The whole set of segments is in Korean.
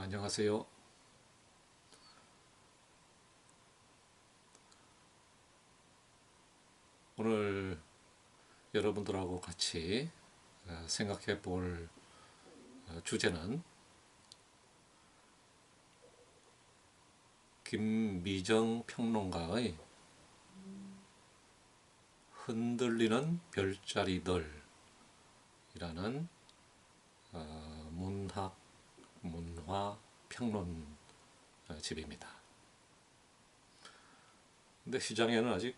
안녕하세요. 오늘 여러분들하고 같이 생각해 볼 주제는 김미정 평론가의 흔들리는 별자리들이라는 문학, 문화 평론집입니다. 근데 시장에는 아직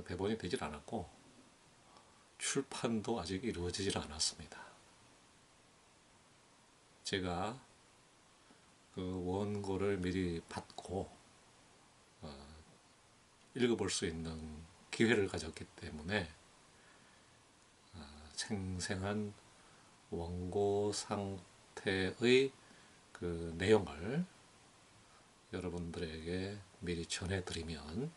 배본이 되질 않았고 출판도 아직 이루어지질 않았습니다. 제가 그 원고를 미리 받고 읽어볼 수 있는 기회를 가졌기 때문에 생생한 원고 상태의 그 내용을 여러분들에게 미리 전해드리면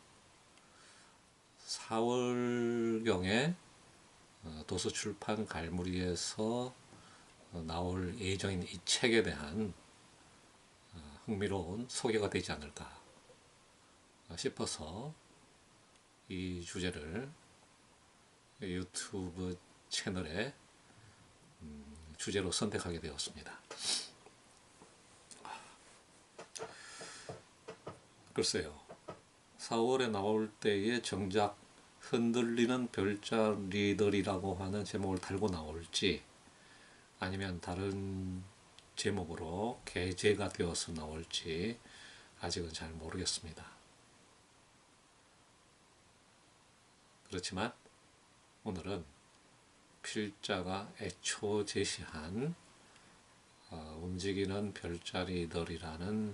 4월경에 도서출판 갈무리에서 나올 예정인 이 책에 대한 흥미로운 소개가 되지 않을까 싶어서 이 주제를 유튜브 채널에 주제로 선택하게 되었습니다. 글쎄요, 4월에 나올 때에 정작 흔들리는 별자리들이라고 하는 제목을 달고 나올지 아니면 다른 제목으로 게재가 되어서 나올지 아직은 잘 모르겠습니다. 그렇지만 오늘은 필자가 애초 제시한 움직이는 별자리들이라는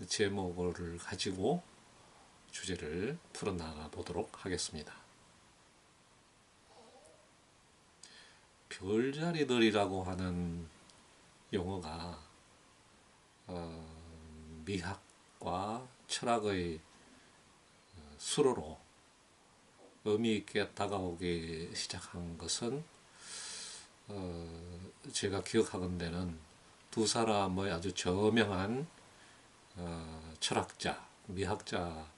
제목을 가지고 주제를 풀어나가 보도록 하겠습니다. 별자리들이라고 하는 용어가 미학과 철학의 수로로 의미 있게 다가오기 시작한 것은 제가 기억하건대는 두 사람의 아주 저명한 철학자, 미학자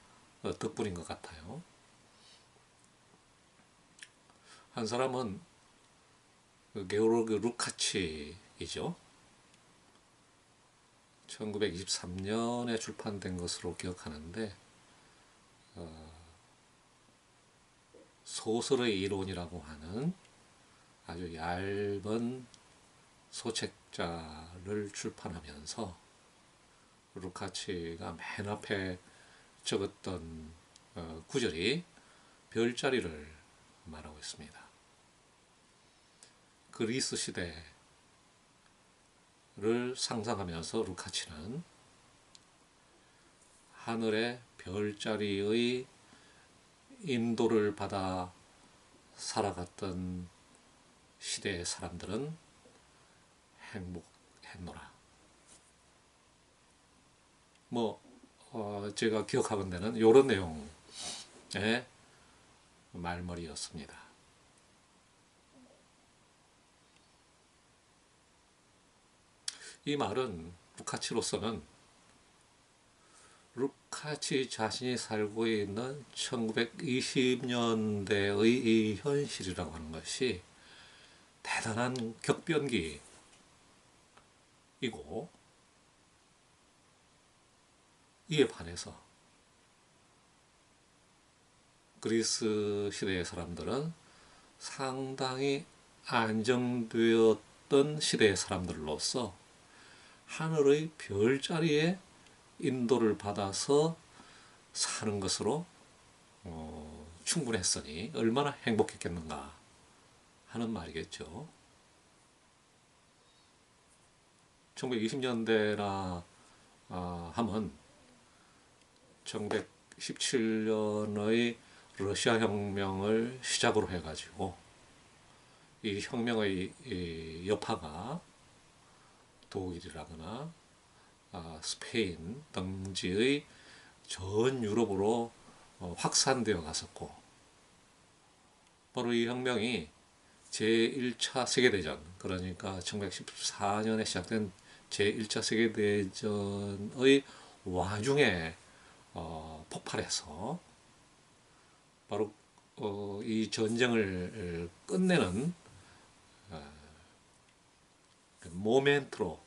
덕분인 것 같아요. 한 사람은 게오르그 루카치이죠. 1923년에 출판된 것으로 기억하는데 소설의 이론이라고 하는 아주 얇은 소책자를 출판하면서 루카치가 맨 앞에 적었던 구절이 별자리를 말하고 있습니다. 그리스 시대를 상상하면서 루카치는 하늘의 별자리의 인도를 받아 살아갔던 시대의 사람들은 행복했노라. 제가 기억하건대는 이런 내용의 말머리였습니다. 이 말은 루카치로서는 루카치 자신이 살고 있는 1920년대의 이 현실이라고 하는 것이 대단한 격변기이고 이에 반해서 그리스 시대의 사람들은 상당히 안정되었던 시대의 사람들로서 하늘의 별자리에 인도를 받아서 사는 것으로 충분했으니 얼마나 행복했겠는가 하는 말이겠죠. 1920년대나 하면 1917년의 러시아 혁명을 시작으로 해가지고 이 혁명의 여파가 독일이라거나 스페인 등지의 전 유럽으로 확산되어 갔었고 바로 이 혁명이 제1차 세계대전, 그러니까 1914년에 시작된 제1차 세계대전의 와중에 폭발해서 바로 이 전쟁을 끝내는 모멘트로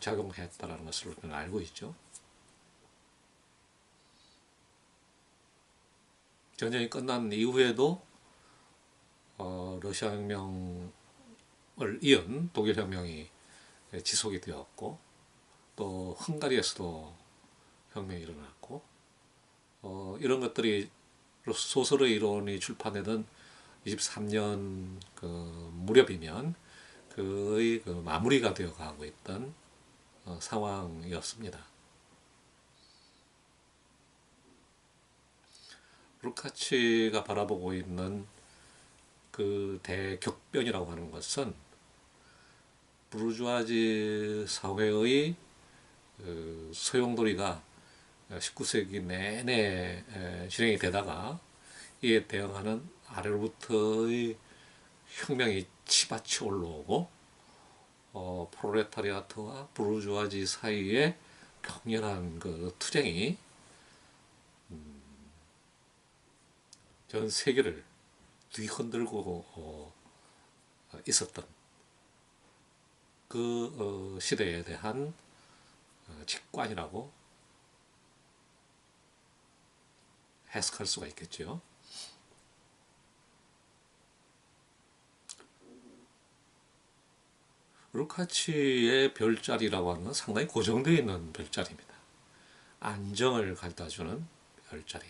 작용했다라는 것을 우리는 알고 있죠. 전쟁이 끝난 이후에도 러시아 혁명을 이은 독일 혁명이 지속이 되었고, 또 헝가리에서도 혁명이 일어났고, 이런 것들이 소설의 이론이 출판되던 23년 그 무렵이면 그의 그 마무리가 되어 가고 있던 상황이었습니다. 루카치가 바라보고 있는 그 대격변이라고 하는 것은 부르주아지 사회의 소용돌이가 19세기 내내 진행이 되다가 이에 대응하는 아래로부터의 혁명이 치받쳐 올라오고 프롤레타리아트와 부르주아지 사이의 격렬한 그 투쟁이 전 세계를 뒤흔들고 있었던 그 시대에 대한 직관이라고 해석할 수가 있겠죠. 루카치의 별자리라고 하는 건 상당히 고정되어 있는 별자리입니다. 안정을 가져다주는 별자리,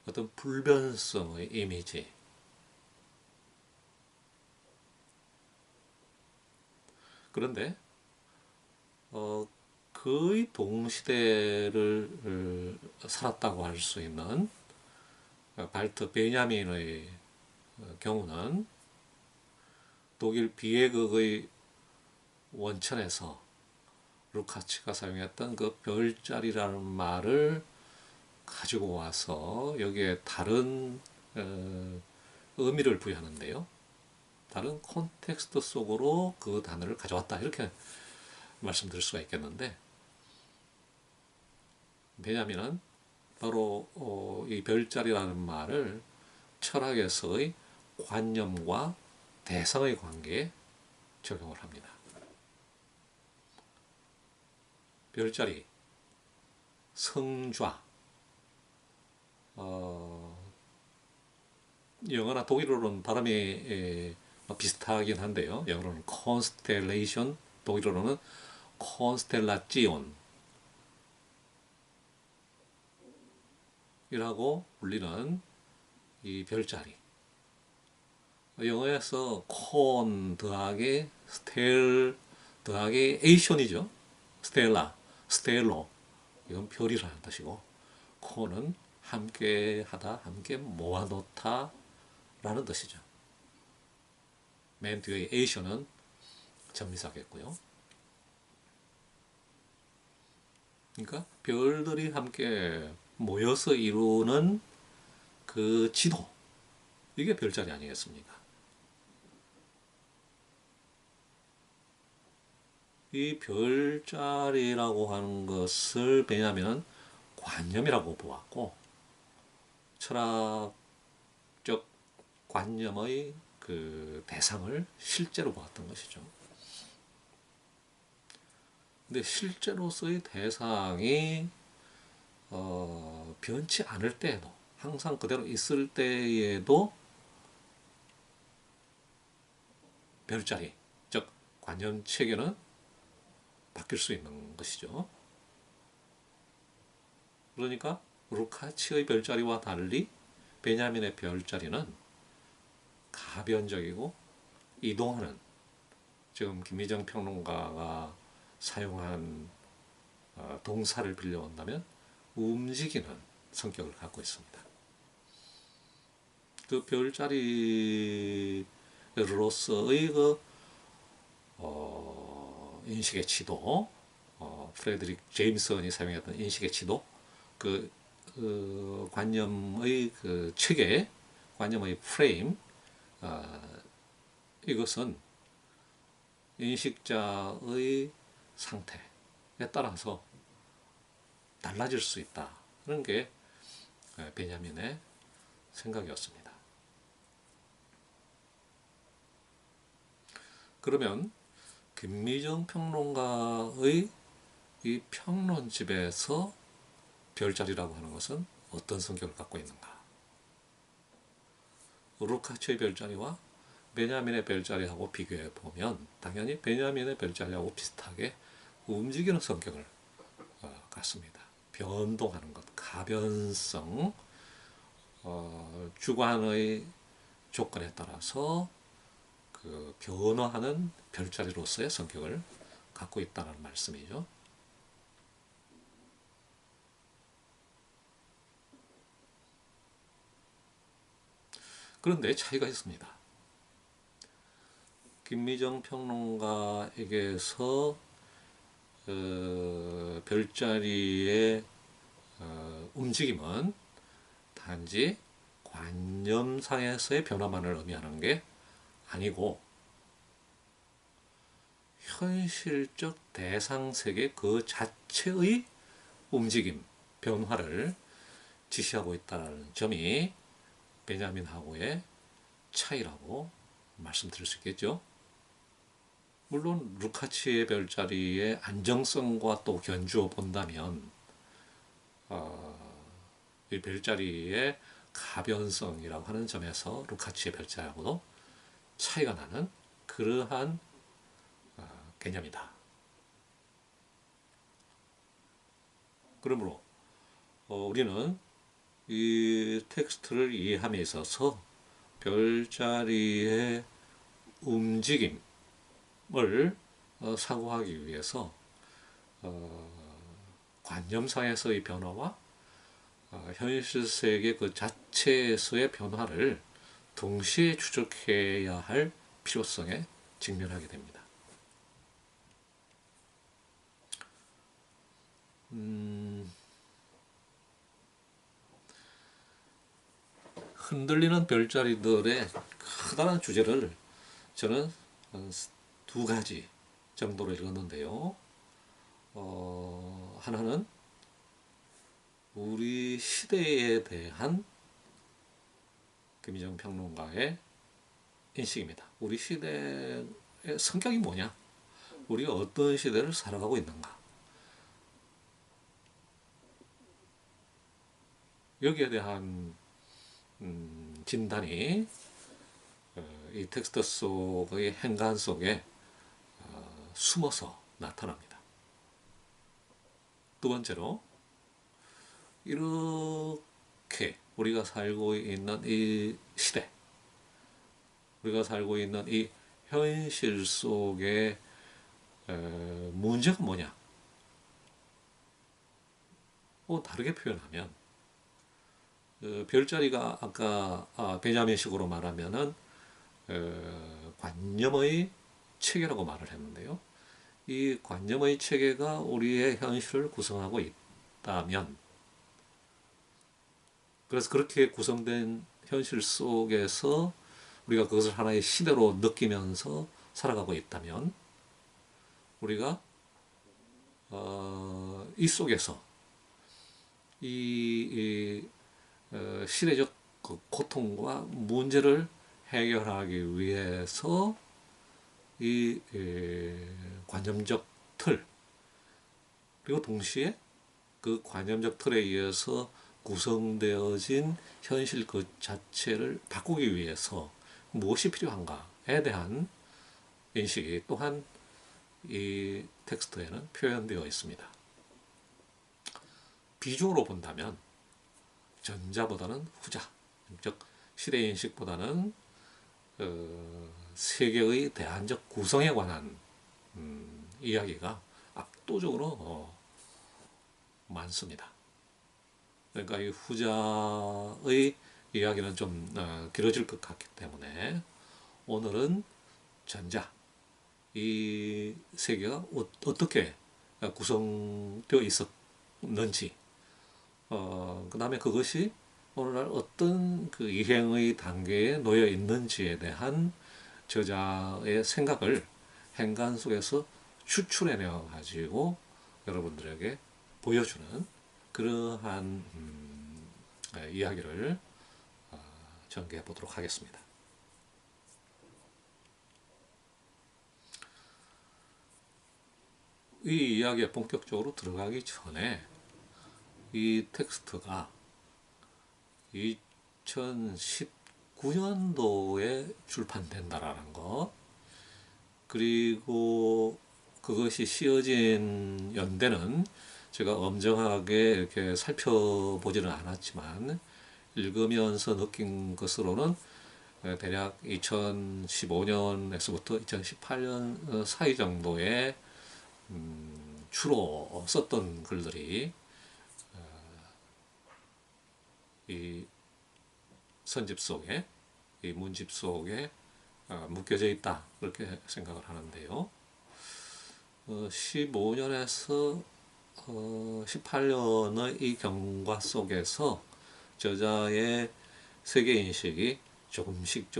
어떤 불변성의 이미지. 그런데 거의 동시대를 살았다고 할 수 있는 발트 베냐민의 경우는 독일 비에극의 원천에서 루카치가 사용했던 그 별자리라는 말을 가지고 와서 여기에 다른 의미를 부여하는데요. 다른 콘텍스트 속으로 그 단어를 가져왔다, 이렇게 말씀드릴 수가 있겠는데, 베냐민은 바로 이 별자리라는 말을 철학에서의 관념과 대상의 관계에 적용을 합니다. 별자리, 성좌, 영어나 독일어로는 발음이 비슷하긴 한데요. 영어로는 constellation, 독일어로는 constellation 이라고 불리는 이 별자리. 영어에서 con 더하기 stel 더하기 ation이죠. 스텔라, 스텔로, 이건 별이라는 뜻이고, con은 함께 하다, 함께 모아놓다 라는 뜻이죠. 맨 뒤의 ation은 전미사겠고요. 그러니까 별들이 함께 모여서 이루는 그 지도, 이게 별자리 아니겠습니까? 이 별자리라고 하는 것을 베냐민은 관념이라고 보았고, 철학적 관념의 그 대상을 실제로 보았던 것이죠. 근데 실제로서의 대상이 변치 않을 때에도, 항상 그대로 있을 때에도 별자리, 즉 관념 체계는 바뀔 수 있는 것이죠. 그러니까 루카치의 별자리와 달리 베냐민의 별자리는 가변적이고 이동하는, 지금 김희정 평론가가 사용한 동사를 빌려온다면 움직이는 성격을 갖고 있습니다. 그 별자리로서의 그 인식의 지도, 프레드릭 제임슨이 사용했던 인식의 지도, 그 관념의 그 체계, 관념의 프레임, 이것은 인식자의 상태에 따라서 달라질 수 있다는 게 베냐민의 생각이었습니다. 그러면 김미정 평론가의 이 평론집에서 별자리라고 하는 것은 어떤 성격을 갖고 있는가? 루카치의 별자리와 베냐민의 별자리하고 비교해 보면 당연히 베냐민의 별자리하고 비슷하게 움직이는 성격을 갖습니다. 변동하는 것, 가변성, 주관의 조건에 따라서 그 변화하는 별자리로서의 성격을 갖고 있다는 말씀이죠. 그런데 차이가 있습니다. 김미정 평론가에게서 별자리의 움직임은 단지 관념상에서의 변화만을 의미하는 게 아니고 현실적 대상세계 그 자체의 움직임, 변화를 지시하고 있다는 점이 베냐민하고의 차이라고 말씀드릴 수 있겠죠. 물론 루카치의 별자리의 안정성과 또 견주어 본다면 이 별자리의 가변성이라고 하는 점에서 루카치의 별자리하고도 차이가 나는 그러한 개념이다. 그러므로 우리는 이 텍스트를 이해함에 있어서 별자리의 움직임을 사고하기 위해서 관념상에서의 변화와 현실 세계 그 자체에서의 변화를 동시에 추적해야 할 필요성에 직면하게 됩니다. 흔들리는 별자리들의 커다란 주제를 저는 두 가지 정도로 읽었는데요. 하나는 우리 시대에 대한 김미정 평론가의 인식입니다. 우리 시대의 성격이 뭐냐? 우리가 어떤 시대를 살아가고 있는가? 여기에 대한 진단이 이 텍스트 속의 행간 속에 숨어서 나타납니다. 두 번째로 이렇게 우리가 살고 있는 이 시대, 우리가 살고 있는 이 현실 속의 문제가 뭐냐? 다르게 표현하면 별자리가 아까 베냐민식으로 말하면은 관념의 체계라고 말을 했는데요. 이 관념의 체계가 우리의 현실을 구성하고 있다면, 그래서 그렇게 구성된 현실 속에서 우리가 그것을 하나의 시대로 느끼면서 살아가고 있다면, 우리가 이 속에서 이 시대적 그 고통과 문제를 해결하기 위해서 이 관념적 틀, 그리고 동시에 그 관념적 틀에 의해서 구성되어진 현실 그 자체를 바꾸기 위해서 무엇이 필요한가에 대한 인식이 또한 이 텍스트에는 표현되어 있습니다. 비중으로 본다면 전자보다는 후자, 즉 시대인식보다는 세계의 대안적 구성에 관한 이야기가 압도적으로 많습니다. 그러니까 이 후자의 이야기는 좀 길어질 것 같기 때문에 오늘은 전자, 이 세계가 어떻게 구성되어 있었는지, 그 다음에 그것이 오늘날 어떤 그 이행의 단계에 놓여 있는지에 대한 저자의 생각을 행간 속에서 추출해내 가지고 여러분들에게 보여주는 그러한 이야기를 전개해 보도록 하겠습니다. 이 이야기에 본격적으로 들어가기 전에 이 텍스트가 2019년도에 출판된다라는 것, 그리고 그것이 씌어진 연대는 제가 엄정하게 이렇게 살펴보지는 않았지만 읽으면서 느낀 것으로는 대략 2015년에서부터 2018년 사이 정도에 주로 썼던 글들이 이 선집 속에, 이 문집 속에 묶여져 있다, 그렇게 생각을 하는데요. 15년에서 18년의 이 경과 속에서 저자의 세계인식이 조금씩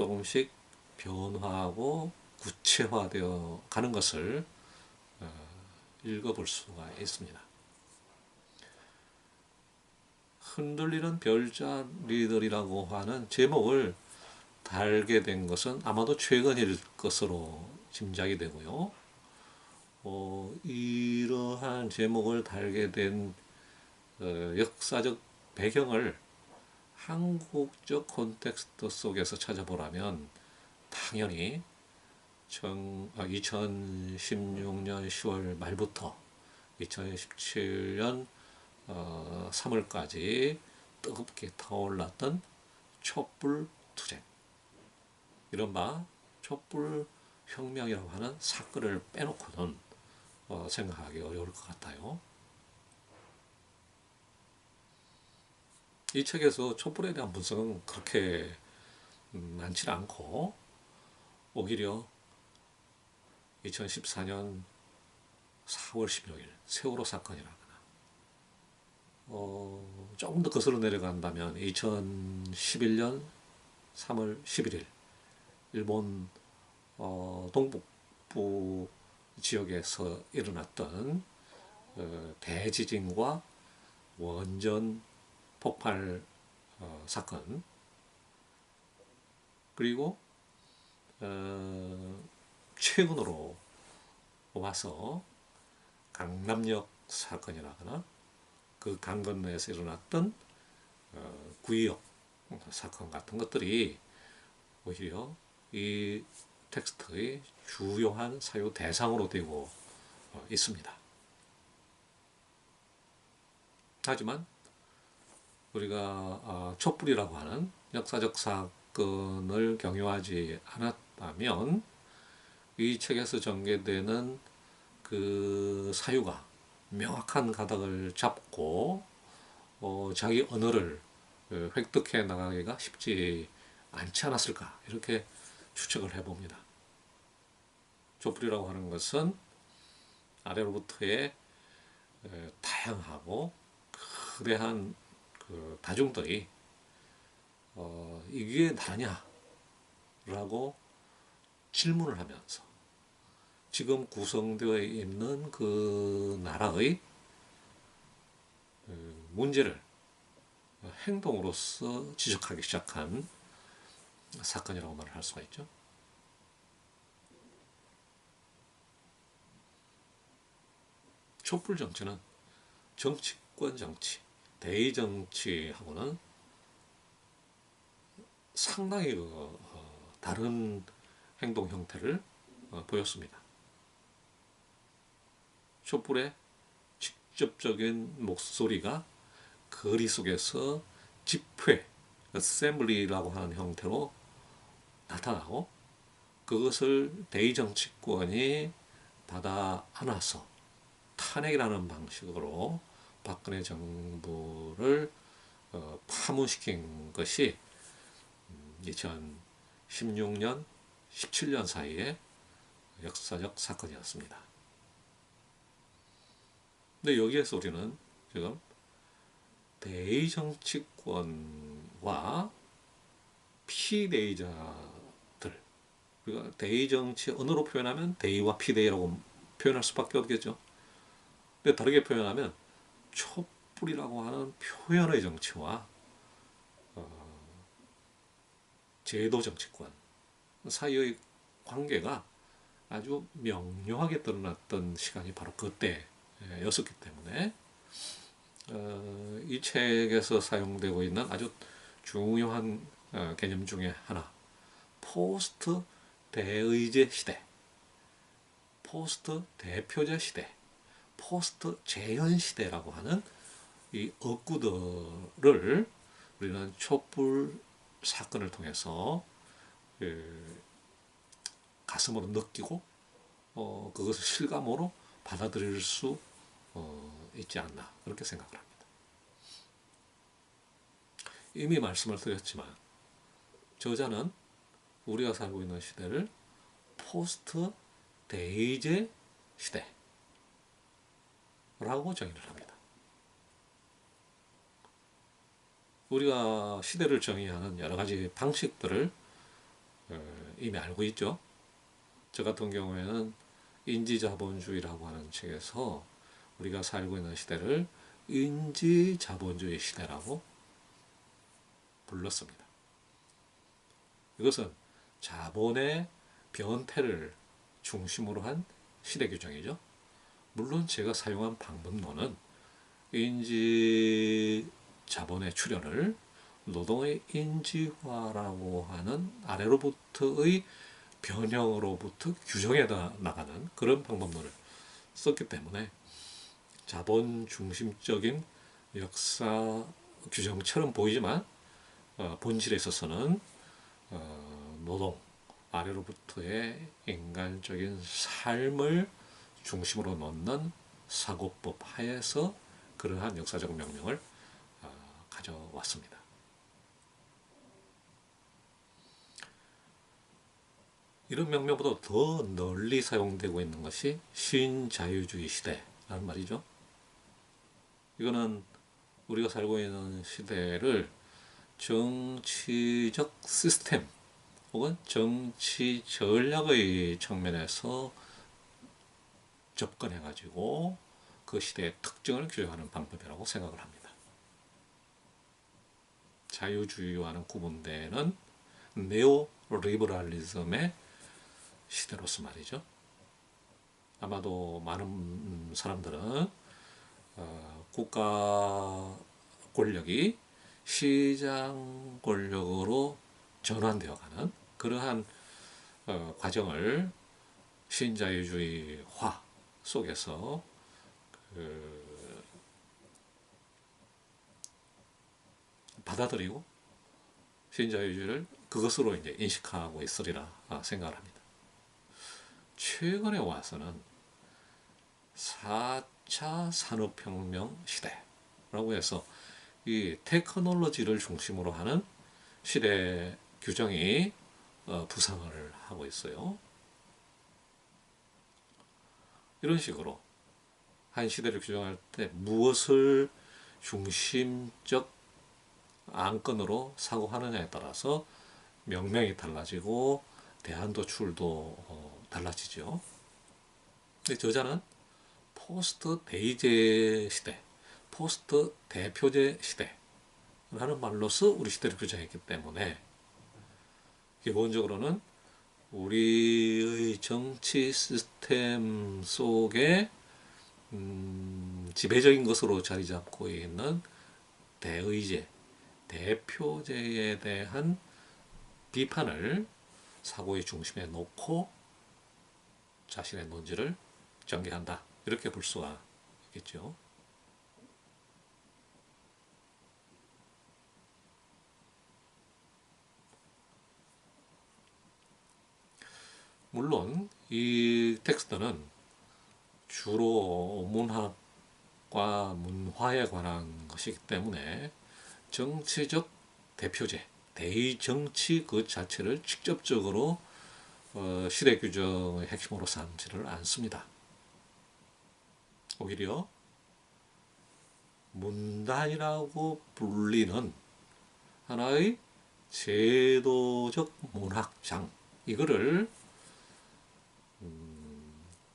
변화하고 구체화되어 가는 것을 읽어볼 수가 있습니다. 흔들리는 별자리들이라고 하는 제목을 달게 된 것은 아마도 최근일 것으로 짐작이 되고요. 이러한 제목을 달게 된 역사적 배경을 한국적 콘텍스트 속에서 찾아보라면 당연히 2016년 10월 말부터 2017년 3월까지 뜨겁게 타올랐던 촛불 투쟁, 이른바 촛불 혁명이라고 하는 사건을 빼놓고는 생각하기 어려울 것 같아요. 이 책에서 촛불에 대한 분석은 그렇게 많지 않고 오히려 2014년 4월 16일 세월호 사건이라거나 조금 더 거슬러 내려간다면 2011년 3월 11일 일본 동북부 지역에서 일어났던 대지진과 원전 폭발 사건, 그리고 최근으로 와서 강남역 사건이라거나 그 강 건너에서 일어났던 구의역 사건 같은 것들이 오히려 이 텍스트의 주요한 사유 대상으로 되고 있습니다. 하지만 우리가 촛불이라고 하는 역사적 사건을 경유하지 않았다면 이 책에서 전개되는 그 사유가 명확한 가닥을 잡고 자기 언어를 획득해 나가기가 쉽지 않지 않았을까, 이렇게 추측을 해봅니다. 촛불이라고 하는 것은 아래로부터의 다양하고 거대한 그 다중들이 이게 나라냐라고 질문을 하면서 지금 구성되어 있는 그 나라의 문제를 행동으로서 지적하기 시작한 사건이라고 말을 할 수가 있죠. 촛불 정치는 정치권 정치, 대의 정치하고는 상당히 다른 행동 형태를 보였습니다. 촛불의 직접적인 목소리가 거리 속에서 집회, 어셈블리라고 하는 형태로 나타나고 그것을 대의 정치권이 받아 안아서 탄핵이라는 방식으로 박근혜 정부를 파문시킨 것이 2016년, 17년 사이의 역사적 사건이었습니다. 근데 여기에서 우리는 지금 대의 정치권과 피대의자들, 우리가 대의 정치 언어로 표현하면 대의와 피대의라고 표현할 수밖에 없겠죠. 근데 다르게 표현하면 촛불이라고 하는 표현의 정치와 제도 정치권 사이의 관계가 아주 명료하게 드러났던 시간이 바로 그때였었기 때문에 이 책에서 사용되고 있는 아주 중요한 개념 중에 하나, 포스트 대의제 시대, 포스트 대표제 시대, 포스트 재현 시대라고 하는 이 어구들을 우리는 촛불 사건을 통해서 가슴으로 느끼고 그것을 실감으로 받아들일 수 있지 않나 그렇게 생각을 합니다. 이미 말씀을 드렸지만 저자는 우리가 살고 있는 시대를 포스트 대의제 시대라고 정의를 합니다. 우리가 시대를 정의하는 여러 가지 방식들을 이미 알고 있죠. 저 같은 경우에는 인지자본주의라고 하는 책에서 우리가 살고 있는 시대를 인지자본주의 시대라고 불렀습니다. 이것은 자본의 변태를 중심으로 한 시대 규정이죠. 물론 제가 사용한 방법론은 인지자본의 출현을 노동의 인지화라고 하는 아래로부터의 변형으로부터 규정해 나가는 그런 방법론을 썼기 때문에 자본 중심적인 역사 규정처럼 보이지만 본질에 있어서는 노동 아래로부터의 인간적인 삶을 중심으로 놓는 사고법 하에서 그러한 역사적 명령을 가져왔습니다. 이런 명명보다 더 널리 사용되고 있는 것이 신자유주의 시대라는 말이죠. 이거는 우리가 살고 있는 시대를 정치적 시스템 혹은 정치 전략의 측면에서 접근해 가지고 그 시대의 특징을 규정하는 방법이라고 생각을 합니다. 자유주의와는 구분되는 네오 리버럴리즘의 시대로서 말이죠. 아마도 많은 사람들은 국가 권력이 시장 권력으로 전환되어가는 그러한 과정을 신자유주의화 속에서 받아들이고 신자유주의를 그것으로 이제 인식하고 있으리라 생각을 합니다. 최근에 와서는 4차 산업혁명 시대라고 해서 이 테크놀로지를 중심으로 하는 시대 규정이 부상을 하고 있어요. 이런 식으로 한 시대를 규정할 때 무엇을 중심적 안건으로 사고하느냐에 따라서 명명이 달라지고 대안도출도 달라지죠. 근데 저자는 포스트 대의제 시대, 포스트 대표제 시대라는 말로서 우리 시대를 규정했기 때문에 기본적으로는 우리의 정치 시스템 속에 지배적인 것으로 자리 잡고 있는 대의제, 대표제에 대한 비판을 사고의 중심에 놓고 자신의 논지를 전개한다. 이렇게 볼 수가 있겠죠. 물론 이 텍스트는 주로 문학과 문화에 관한 것이기 때문에 정치적 대표제, 대의정치 그 자체를 직접적으로 시대 규정의 핵심으로 삼지를 않습니다. 오히려 문단이라고 불리는 하나의 제도적 문학장 이거를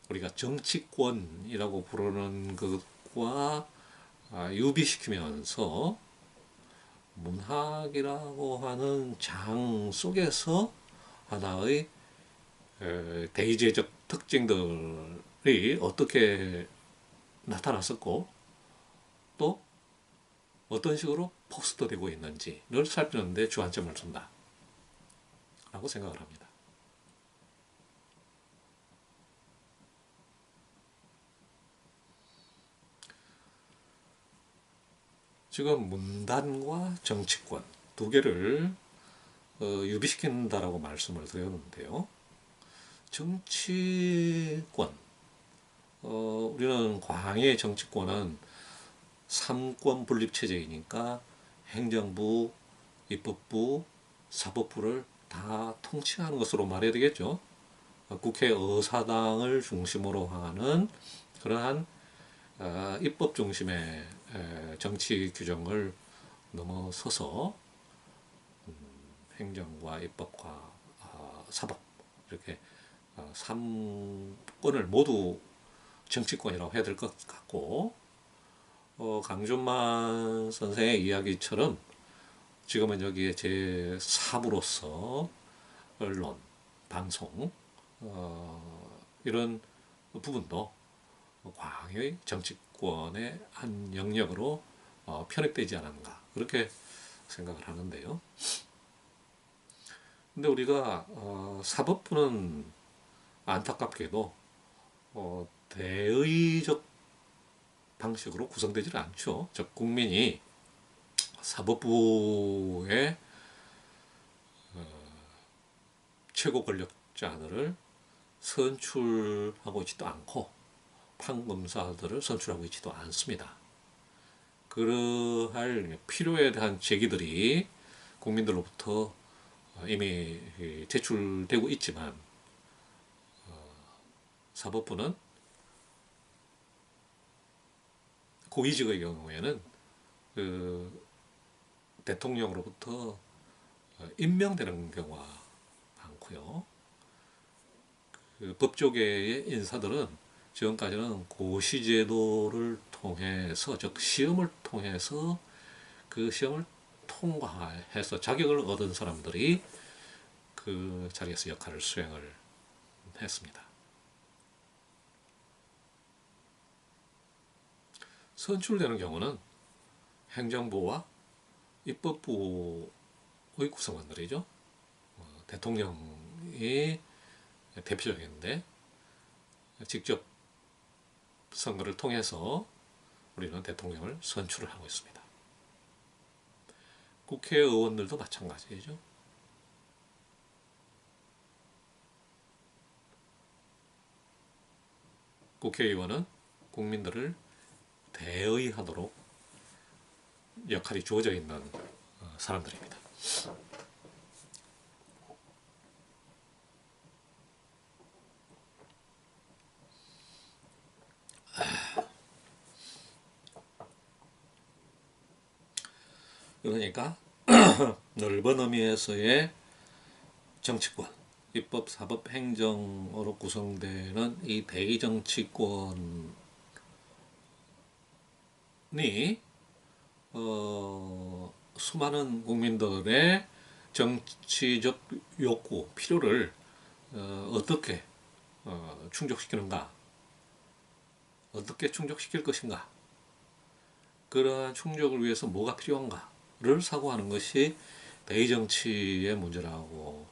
우리가 정치권이라고 부르는 것과 유비시키면서 문학이라고 하는 장 속에서 하나의 대의제적 특징들이 어떻게 나타났었고 또 어떤 식으로 포스터되고 있는지를 살피는 데 주안점을 둔다 라고 생각을 합니다. 지금 문단과 정치권 두 개를 유비시킨다라고 말씀을 드렸는데요. 정치권, 우리는 광해의 정치권은 삼권 분립 체제이니까 행정부, 입법부, 사법부를 다 통치하는 것으로 말해야 되겠죠. 국회 의사당을 중심으로 하는 그러한 입법 중심의 정치 규정을 넘어서서 행정과 입법과 사법 이렇게 3권을 모두 정치권이라고 해야 될 것 같고 강준만 선생의 이야기처럼 지금은 여기에 제3부로서 언론, 방송 이런 부분도 광의 정치권의 한 영역으로 편입되지 않았는가 그렇게 생각을 하는데요. 근데 우리가 사법부는 안타깝게도 대의적 방식으로 구성되지는 않죠. 즉 국민이 사법부의 최고 권력자들을 선출하고 있지도 않고 판검사들을 선출하고 있지도 않습니다. 그러할 필요에 대한 제기들이 국민들로부터 이미 제출되고 있지만 사법부는 고위직의 경우에는 그 대통령으로부터 임명되는 경우가 많고요. 그 법조계의 인사들은 지금까지는 고시제도를 통해서 즉 시험을 통해서 그 시험을 통과해서 자격을 얻은 사람들이 그 자리에서 역할을 수행을 했습니다. 선출되는 경우는 행정부와 입법부의 구성원들이죠. 대통령이 대표적인데 직접 선거를 통해서 우리는 대통령을 선출을 하고 있습니다. 국회의원들도 마찬가지죠. 국회의원은 국민들을 대의하도록 역할이 주어져 있는 사람들입니다. 그러니까 넓은 의미에서의 정치권, 입법, 사법, 행정으로 구성되는 이 대의정치권이 수많은 국민들의 정치적 욕구, 필요를 어떻게 충족시키는가, 어떻게 충족시킬 것인가, 그러한 충족을 위해서 뭐가 필요한가를 사고하는 것이 대의정치의 문제라고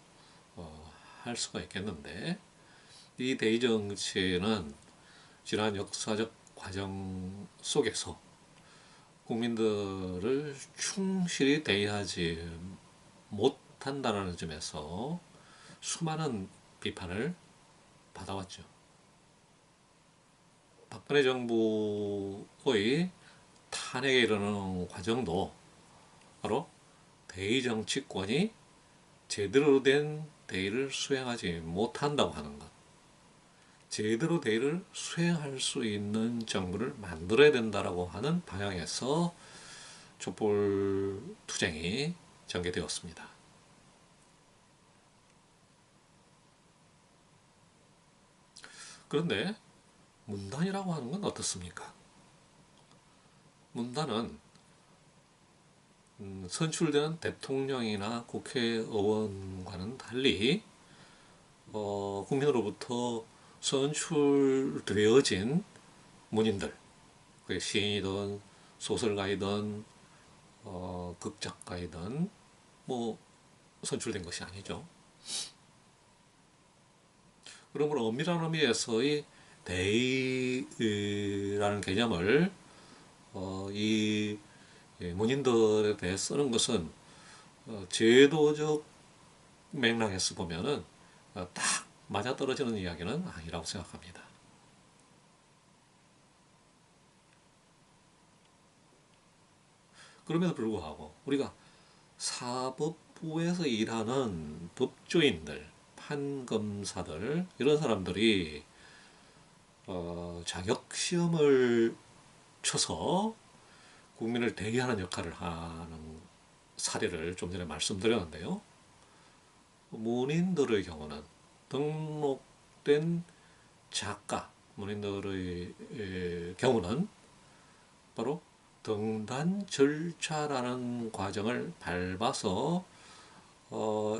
할 수가 있겠는데, 이 대의정치는 지난 역사적 과정 속에서 국민들을 충실히 대의하지 못한다는 점에서 수많은 비판을 받아왔죠. 박근혜 정부의 탄핵에 이르는 과정도 바로 대의정치권이 제대로 된 대의를 수행하지 못한다고 하는 것, 제대로 대의를 수행할 수 있는 정부를 만들어야 된다라고 하는 방향에서 촛불 투쟁이 전개되었습니다. 그런데 문단이라고 하는 건 어떻습니까? 문단은 선출되는 대통령이나 국회의원과는 달리 국민으로부터 선출되어진 문인들, 그게 시인이든 소설가이든 극작가이든 뭐 선출된 것이 아니죠. 그러므로 엄밀한 의미에서의 대의라는 개념을 이 문인들에 대해 쓰는 것은 제도적 맥락에서 보면은 딱 맞아떨어지는 이야기는 아니라고 생각합니다. 그럼에도 불구하고 우리가 사법부에서 일하는 법조인들, 판검사들 이런 사람들이 자격시험을 쳐서 국민을 대의하는 역할을 하는 사례를 좀 전에 말씀드렸는데요. 문인들의 경우는 등록된 작가, 문인들의 경우는 바로 등단 절차라는 과정을 밟아서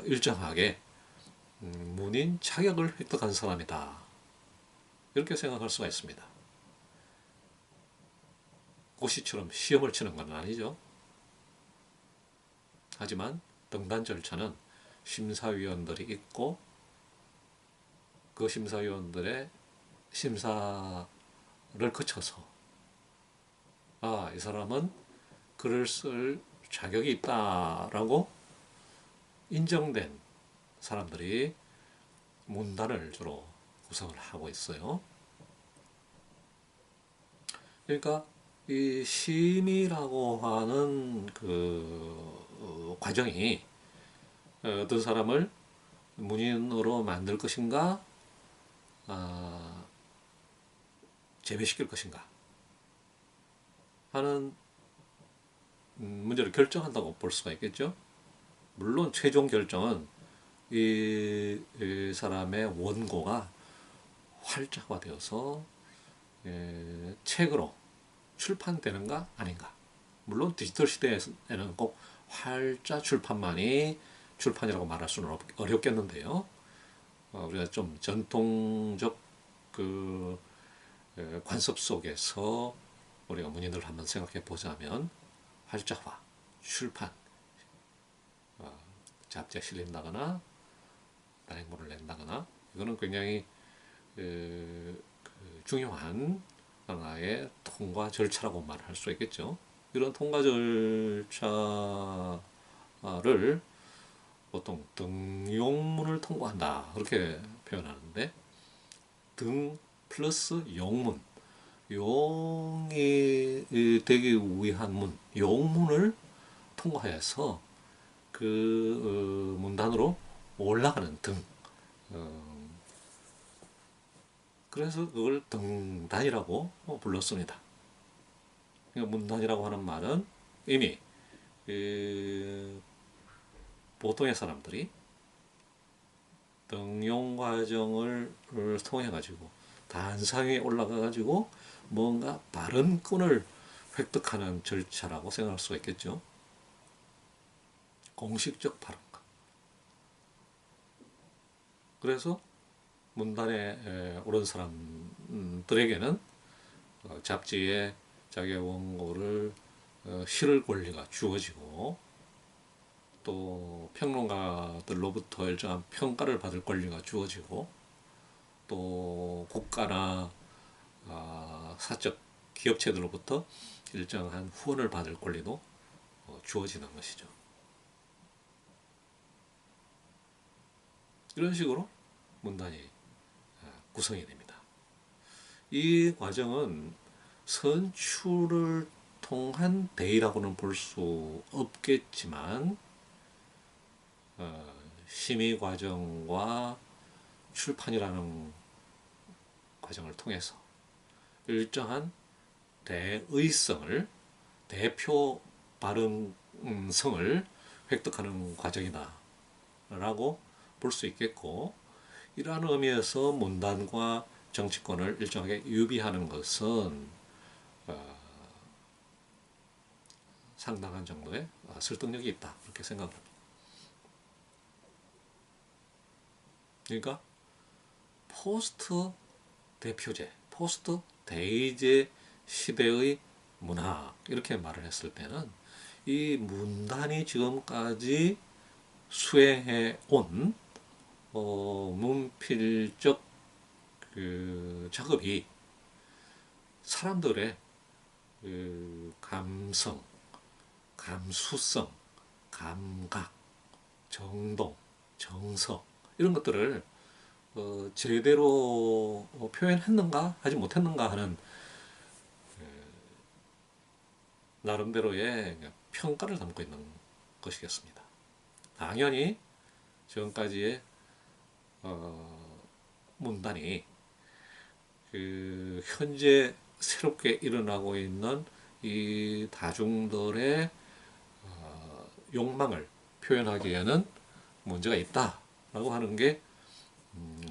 일정하게 문인 자격을 획득한 사람이다. 이렇게 생각할 수가 있습니다. 고시처럼 시험을 치는 건 아니죠. 하지만 등단 절차는 심사위원들이 있고 그 심사위원들의 심사를 거쳐서 이 사람은 글을 쓸 자격이 있다라고 인정된 사람들이 문단을 주로 구성을 하고 있어요. 그러니까 이 심의라고 하는 그 과정이 어떤 사람을 문인으로 만들 것인가, 제외시킬 것인가 하는 문제를 결정한다고 볼 수가 있겠죠. 물론 최종 결정은 이 사람의 원고가 활자화되어서 책으로 출판되는가 아닌가. 물론 디지털 시대에는 꼭 활자 출판만이 출판이라고 말할 수는 어렵겠는데요. 우리가 좀 전통적 그 관습 속에서 우리가 문인들을 한번 생각해 보자면 활자화, 출판, 잡지에 실린다거나 단행본을 낸다거나 이거는 굉장히 중요한 하나의 통과 절차라고 말할 수 있겠죠. 이런 통과 절차를 보통 등용문을 통과한다 그렇게 표현하는데 등 플러스 용문, 용이 되기 위한 문, 용문을 통과해서 그 문단으로 올라가는 등. 그래서 그걸 등단이라고 불렀습니다. 그러니까 문단이라고 하는 말은 이미 보통의 사람들이 등용 과정을 통해 가지고 단상에 올라가 가지고 뭔가 발언권을 획득하는 절차라고 생각할 수가 있겠죠. 공식적 발언권. 그래서 문단에 오른 사람들에게는 잡지에 자기의 원고를 실을 권리가 주어지고 또 평론가들로부터 일정한 평가를 받을 권리가 주어지고 또 국가나 사적 기업체들로부터 일정한 후원을 받을 권리도 주어지는 것이죠. 이런 식으로 문단이 구성이 됩니다. 이 과정은 선출을 통한 대의라고는 볼 수 없겠지만 심의 과정과 출판이라는 과정을 통해서 일정한 대의성을 대표 발언성을 획득하는 과정이다 라고 볼 수 있겠고 이러한 의미에서 문단과 정치권을 일정하게 유비하는 것은 상당한 정도의 설득력이 있다 그렇게 생각합니다. 그러니까 포스트 대표제, 포스트 대의제 시대의 문학 이렇게 말을 했을 때는 이 문단이 지금까지 수행해 온 문필적 그 작업이 사람들의 그 감성, 감수성, 감각, 정동, 정서 이런 것들을 제대로 표현했는가 하지 못했는가 하는 나름대로의 평가를 담고 있는 것이겠습니다. 당연히 지금까지의 문단이 그 현재 새롭게 일어나고 있는 이 다중들의 욕망을 표현하기에는 문제가 있다라고 하는 게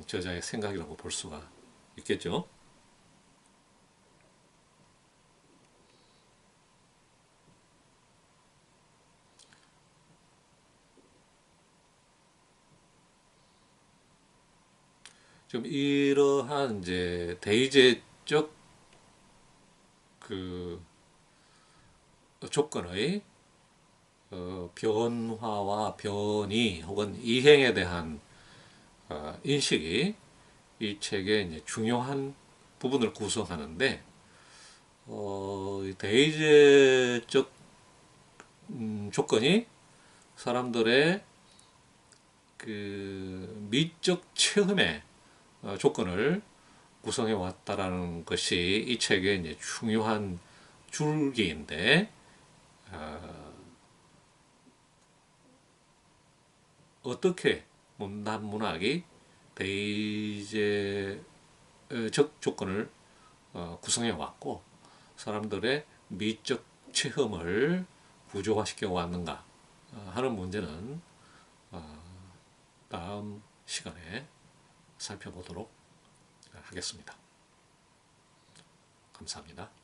저자의 생각이라고 볼 수가 있겠죠. 좀 이러한 이제 대의제적 그 조건의 변화와 변이 혹은 이행에 대한 인식이 이 책의 이제 중요한 부분을 구성하는데 대의제적 조건이 사람들의 그 미적 체험의 조건을 구성해 왔다라는 것이 이 책의 이제 중요한 줄기인데 어떻게 문단 문학이 대의제적 조건을 구성해 왔고 사람들의 미적 체험을 구조화시켜 왔는가 하는 문제는 다음 시간에 살펴보도록 하겠습니다. 감사합니다.